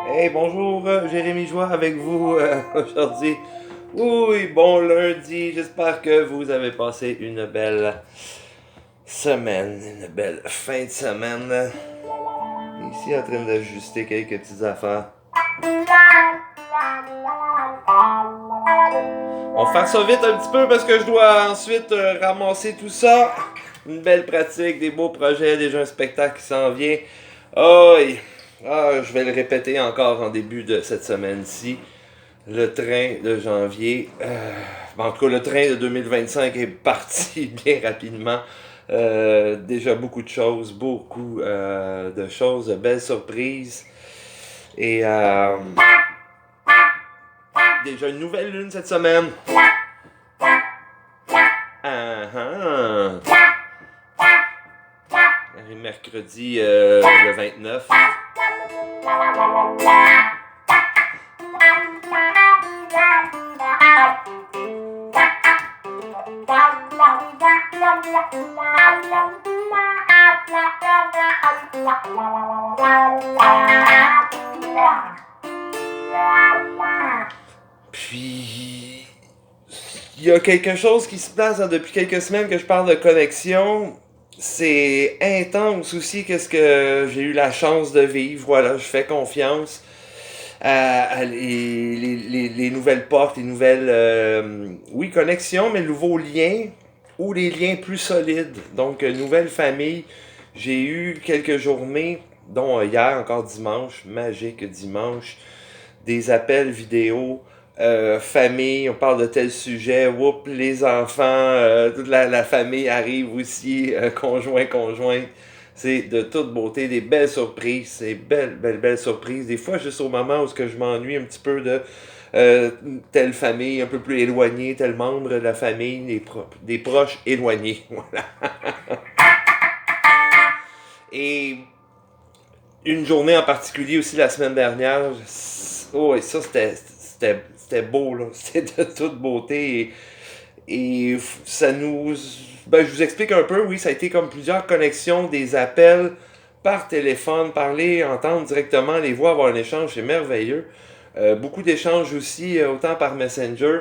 Hey, bonjour, Jérémy Joie avec vous aujourd'hui. Oui, bon lundi, j'espère que vous avez passé une belle semaine, une belle fin de semaine. Ici en train d'ajuster quelques petites affaires. On va faire ça vite un petit peu parce que je dois ensuite ramasser tout ça. Une belle pratique, des beaux projets, déjà un spectacle qui s'en vient. Oh, je vais le répéter encore en début de cette semaine-ci. Le train de janvier, en tout cas le train de 2025 est parti bien rapidement. Déjà beaucoup de choses, de belles surprises. Et déjà une nouvelle lune cette semaine. Uh-huh. Mercredi le 29. Puis, il y a quelque chose qui se passe depuis quelques semaines que je parle de connexion. C'est intense aussi, qu'est-ce que j'ai eu la chance de vivre. Voilà, je fais confiance à les nouvelles portes, les nouvelles, oui, connexions, mais nouveaux liens ou les liens plus solides. Donc, nouvelle famille. J'ai eu quelques journées, dont hier, encore dimanche, magique dimanche, des appels vidéo, famille, on parle de tel sujet, whoop, les enfants, toute la famille arrive aussi, conjointe. C'est de toute beauté, des belles surprises, c'est belles surprises. Des fois, juste au moment où je m'ennuie un petit peu de telle famille un peu plus éloignée, tel membre de la famille, des proches éloignés. Voilà. Et une journée en particulier aussi la semaine dernière, oh, et ça c'était beau, là. C'était de toute beauté. Et ça nous. Ben, je vous explique un peu, oui, ça a été comme plusieurs connexions, des appels par téléphone, parler, entendre directement les voix, avoir un échange, c'est merveilleux. Beaucoup d'échanges aussi, autant par Messenger.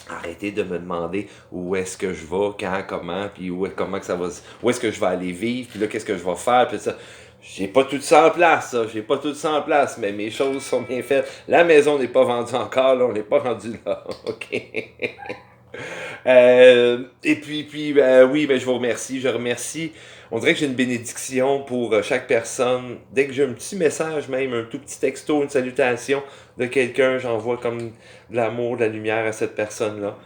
Arrêtez de me demander où est-ce que je vais, quand, comment, puis comment que ça va, où est-ce que je vais aller vivre, puis là, qu'est-ce que je vais faire, puis ça. J'ai pas tout ça en place, ça. J'ai pas tout ça en place, mais mes choses sont bien faites. La maison n'est pas vendue encore, là. On n'est pas rendu là. OK. Et puis oui, ben, je vous remercie. Je remercie. On dirait que j'ai une bénédiction pour chaque personne. Dès que j'ai un petit message, même un tout petit texto, une salutation de quelqu'un, j'envoie comme de l'amour, de la lumière à cette personne-là.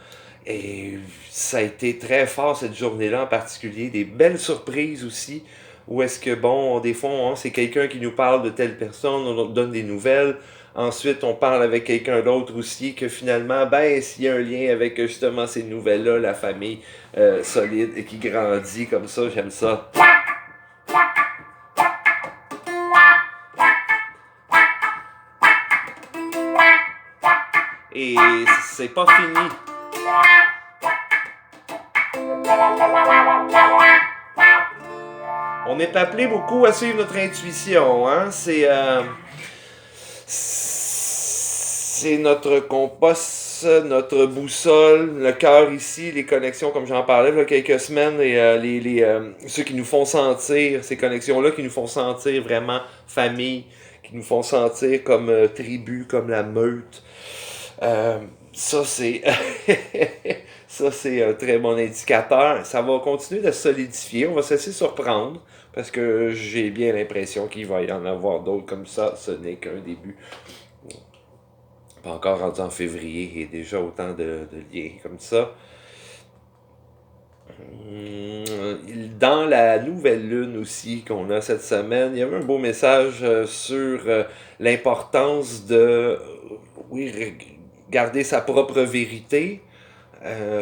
Et ça a été très fort cette journée-là en particulier. Des belles surprises aussi. Où est-ce que, bon, des fois, hein, c'est quelqu'un qui nous parle de telle personne, on nous donne des nouvelles. Ensuite, on parle avec quelqu'un d'autre aussi, que finalement, ben, s'il y a un lien avec justement ces nouvelles-là, la famille solide et qui grandit comme ça, j'aime ça. Et c'est pas fini. On est appelé beaucoup à suivre notre intuition, hein? C'est notre compas, notre boussole, le cœur ici, les connexions, comme j'en parlais il y a quelques semaines, et ceux qui nous font sentir, ces connexions-là qui nous font sentir vraiment famille, qui nous font sentir comme tribu, comme la meute. Euh, ça, c'est ça, c'est un très bon indicateur. Ça va continuer de se solidifier. On va se laisser surprendre parce que j'ai bien l'impression qu'il va y en avoir d'autres comme ça. Ce n'est qu'un début. Pas encore rendu en février et déjà autant de liens comme ça. Dans la nouvelle lune aussi qu'on a cette semaine, il y avait un beau message sur l'importance de oui, garder sa propre vérité,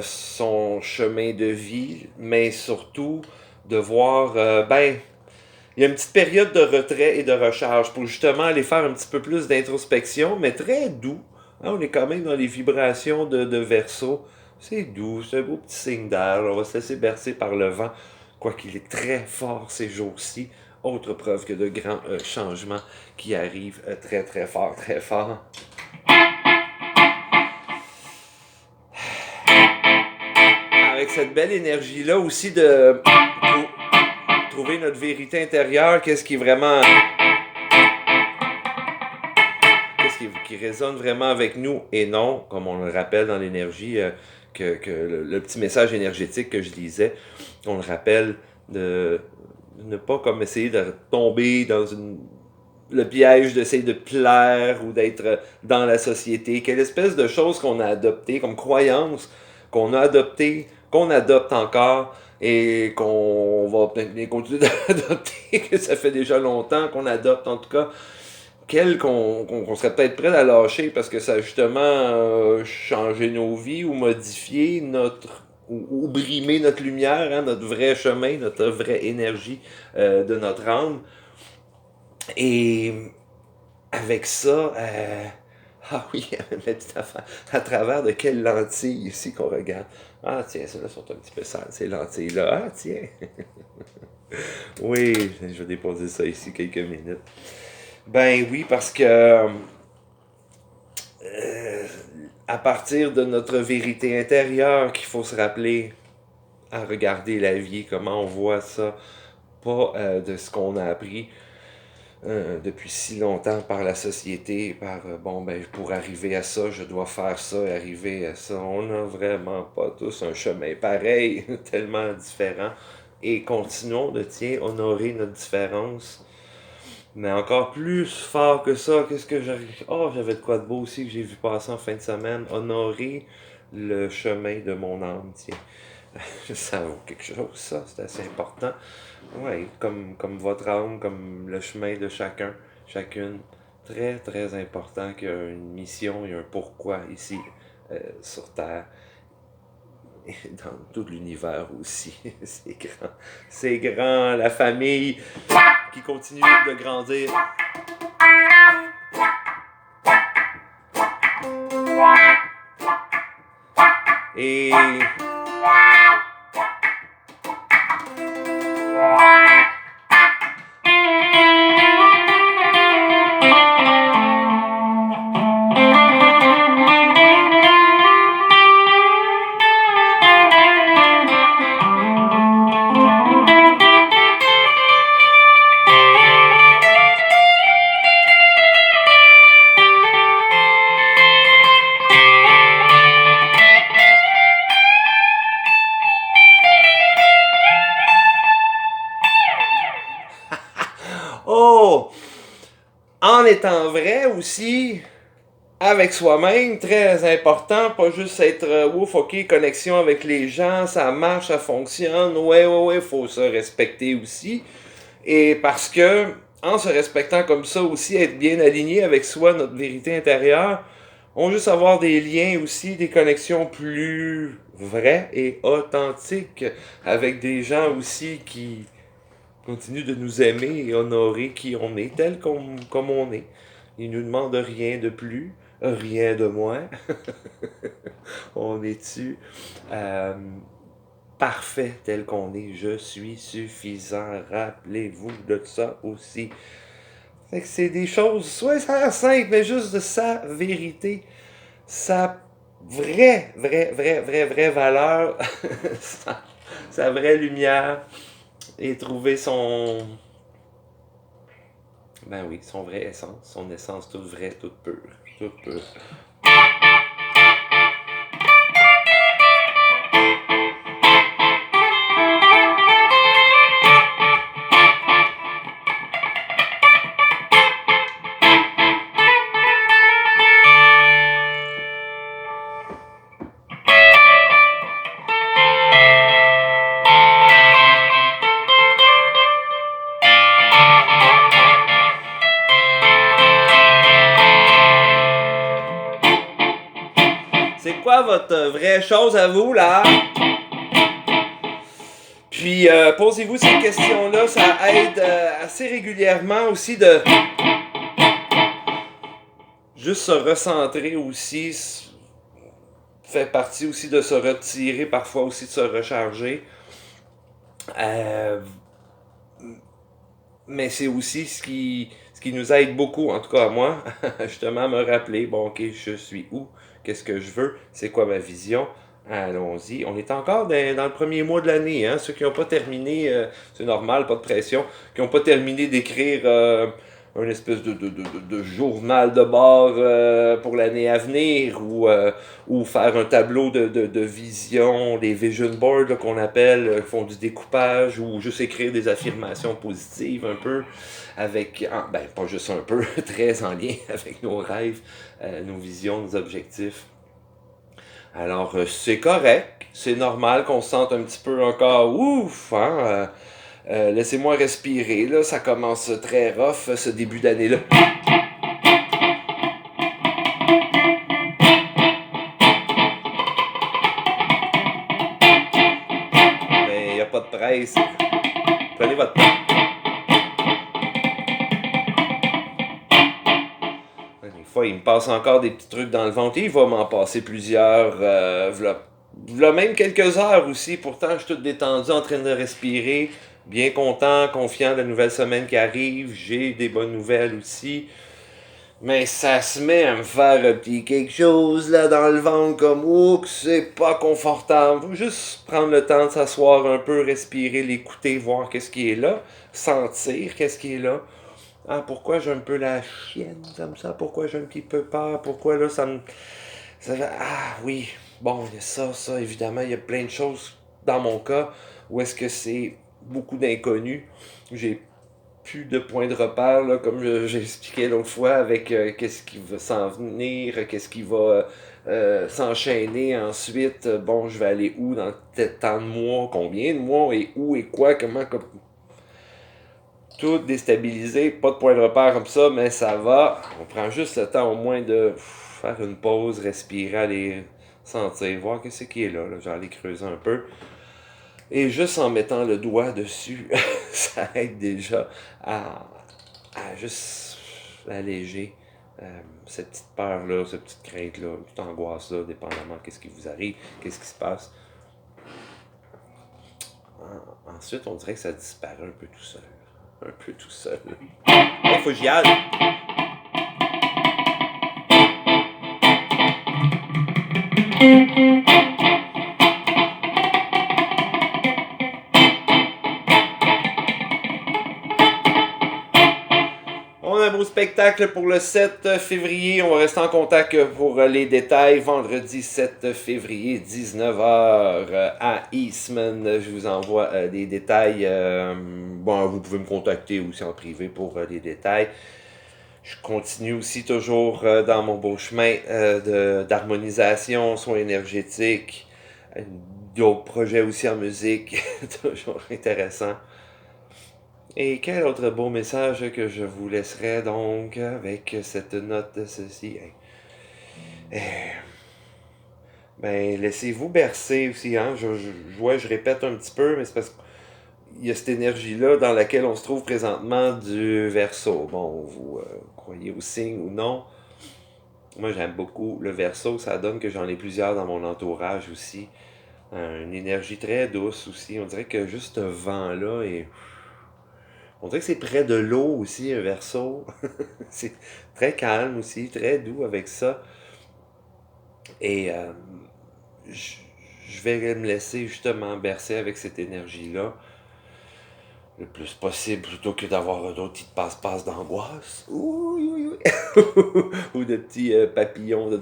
son chemin de vie, mais surtout de voir, ben, il y a une petite période de retrait et de recharge pour justement aller faire un petit peu plus d'introspection, mais très doux. Hein, on est quand même dans les vibrations de Verseau. C'est doux, c'est un beau petit signe d'air. On va se laisser bercer par le vent, quoiqu'il est très fort ces jours-ci. autre preuve que de grands changements qui arrivent très très fort, très fort. Avec cette belle énergie-là aussi de trouver notre vérité intérieure, qu'est-ce qui est vraiment... qui résonne vraiment avec nous et non, comme on le rappelle dans l'énergie, que le petit message énergétique que je disais, on le rappelle de ne pas comme essayer de tomber dans le piège d'essayer de plaire ou d'être dans la société. Quelle espèce de choses qu'on a adoptées comme croyances, qu'on a adoptées, qu'on adopte encore et qu'on va peut-être bien continuer d'adopter, que ça fait déjà longtemps qu'on adopte en tout cas, qu'on serait peut-être prêt à lâcher parce que ça a justement changé nos vies ou modifié ou brimer notre lumière, hein, notre vrai chemin, notre vraie énergie de notre âme. Et avec ça, ah oui, la petite affaire, à travers de quelles lentilles ici qu'on regarde. Ah tiens, celles-là sont un petit peu sales, ces lentilles-là. Ah tiens. Oui, je vais déposer ça ici quelques minutes. Ben oui, parce que à partir de notre vérité intérieure qu'il faut se rappeler à regarder la vie, comment on voit ça, pas de ce qu'on a appris depuis si longtemps par la société, bon ben pour arriver à ça, je dois faire ça, arriver à ça. On n'a vraiment pas tous un chemin pareil, tellement différent. Et continuons de honorer notre différence. Mais encore plus fort que ça, qu'est-ce que j'arrive. Oh, j'avais de quoi de beau aussi que j'ai vu passer en fin de semaine. Honorer le chemin de mon âme, tiens. Ça vaut quelque chose, ça, c'est assez important. Oui, comme votre âme, comme le chemin de chacun, chacune. Très, très important qu'il y a une mission et un pourquoi ici, sur Terre. Et dans tout l'univers aussi. C'est grand. C'est grand. La famille qui continue de grandir. Et oh! En étant vrai aussi, avec soi-même, très important, pas juste être ouf, ok, connexion avec les gens, ça marche, ça fonctionne, ouais, faut se respecter aussi. Et parce que, en se respectant comme ça aussi, être bien aligné avec soi, notre vérité intérieure, on veut juste avoir des liens aussi, des connexions plus vraies et authentiques avec des gens aussi qui continue de nous aimer et honorer qui on est, tel comme on est. Il ne nous demande rien de plus, rien de moins. On est-tu parfait tel qu'on est. Je suis suffisant. Rappelez-vous de ça aussi. Fait que c'est des choses, soit ça a l'air simple, mais juste de sa vérité, sa vraie valeur, sa vraie lumière, et trouver ben oui, son vrai essence, son essence toute vraie, toute pure, toute pure. C'est quoi votre vraie chose à vous, là? Puis, posez-vous ces questions-là, ça aide assez régulièrement aussi de juste se recentrer aussi, fait partie aussi de se retirer, parfois aussi de se recharger. Mais c'est aussi ce qui nous aide beaucoup, en tout cas à moi, justement à me rappeler, bon ok, je suis où, qu'est-ce que je veux, c'est quoi ma vision, allons-y. On est encore dans le premier mois de l'année, hein? Ceux qui n'ont pas terminé, c'est normal, pas de pression, qui n'ont pas terminé d'écrire un espèce de journal de bord pour l'année à venir ou faire un tableau de vision, des vision boards là, qu'on appelle, font du découpage ou juste écrire des affirmations positives un peu avec, ben pas juste un peu, très en lien avec nos rêves, nos visions, nos objectifs. Alors c'est correct, c'est normal qu'on se sente un petit peu encore ouf, hein, laissez-moi respirer, là, ça commence très rough ce début d'année-là. Mais il n'y a pas de presse. Prenez votre temps. Des fois, il me passe encore des petits trucs dans le ventre. Il va m'en passer plusieurs. V'là même quelques heures aussi. Pourtant, je suis tout détendu, en train de respirer. Bien content, confiant de la nouvelle semaine qui arrive. J'ai des bonnes nouvelles aussi. Mais ça se met à me faire un petit quelque chose là dans le ventre comme ouh, c'est pas confortable. Faut juste prendre le temps de s'asseoir un peu, respirer, l'écouter, voir qu'est-ce qui est là, sentir qu'est-ce qui est là. Ah, pourquoi j'ai un peu la chienne comme ça? Pourquoi j'ai un petit peu peur? Pourquoi là ça me. Ah oui, bon, il y a ça, évidemment, il y a plein de choses dans mon cas où est-ce que c'est beaucoup d'inconnus. J'ai plus de points de repère, là, comme j'ai expliqué l'autre fois, avec qu'est-ce qui va s'en venir, qu'est-ce qui va s'enchaîner ensuite. Bon, je vais aller où dans tant de mois, combien de mois, et où et quoi, comment, comme tout déstabilisé, pas de point de repère comme ça, mais ça va. On prend juste le temps au moins de faire une pause, respirer, aller sentir, voir qu'est-ce qui est là. J'ai allé creuser un peu. Et juste en mettant le doigt dessus, ça aide déjà à juste alléger cette petite peur-là, cette petite crainte-là, cette angoisse-là, dépendamment de qu'est-ce qui vous arrive, qu'est-ce qui se passe. Ensuite, on dirait que ça disparaît un peu tout seul. Un peu tout seul. Il faut que j'y aille. On a un beau spectacle pour le 7 février. On va rester en contact pour les détails. Vendredi 7 février, 19h à Eastman. Je vous envoie des détails. Bon, vous pouvez me contacter aussi en privé pour les détails. Je continue aussi toujours dans mon beau chemin d'harmonisation, soins énergétiques, d'autres projets aussi en musique, toujours intéressant. Et quel autre beau message que je vous laisserai donc avec cette note de ceci. Ben, laissez-vous bercer aussi, hein. Je répète un petit peu, mais c'est parce qu'il y a cette énergie-là dans laquelle on se trouve présentement du Verseau. Bon, vous croyez au signe ou non. Moi, j'aime beaucoup le Verseau. Ça donne que j'en ai plusieurs dans mon entourage aussi. Une énergie très douce aussi. On dirait que juste ce vent-là est. On dirait que c'est près de l'eau aussi, un Verseau. C'est très calme aussi, très doux avec ça. Et je je vais me laisser justement bercer avec cette énergie-là le plus possible plutôt que d'avoir d'autres petites passe-passe d'angoisse. Ou de petits papillons, de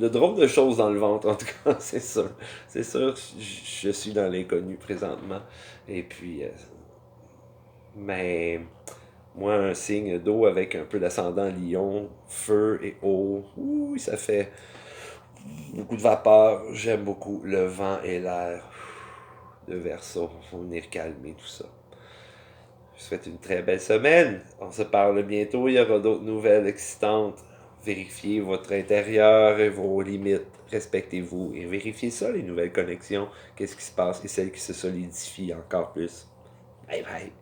drôles de choses dans le ventre, en tout cas, c'est sûr. C'est sûr, je suis dans l'inconnu présentement. Et puis, mais moi, un signe d'eau avec un peu d'ascendant lion, feu et eau, ouh, ça fait beaucoup de vapeur. J'aime beaucoup le vent et l'air de Verseau. Faut venir calmer tout ça. Je vous souhaite une très belle semaine. On se parle bientôt. Il y aura d'autres nouvelles excitantes. Vérifiez votre intérieur et vos limites. Respectez-vous et vérifiez ça, les nouvelles connexions. Qu'est-ce qui se passe et celles qui se solidifient encore plus. Bye bye.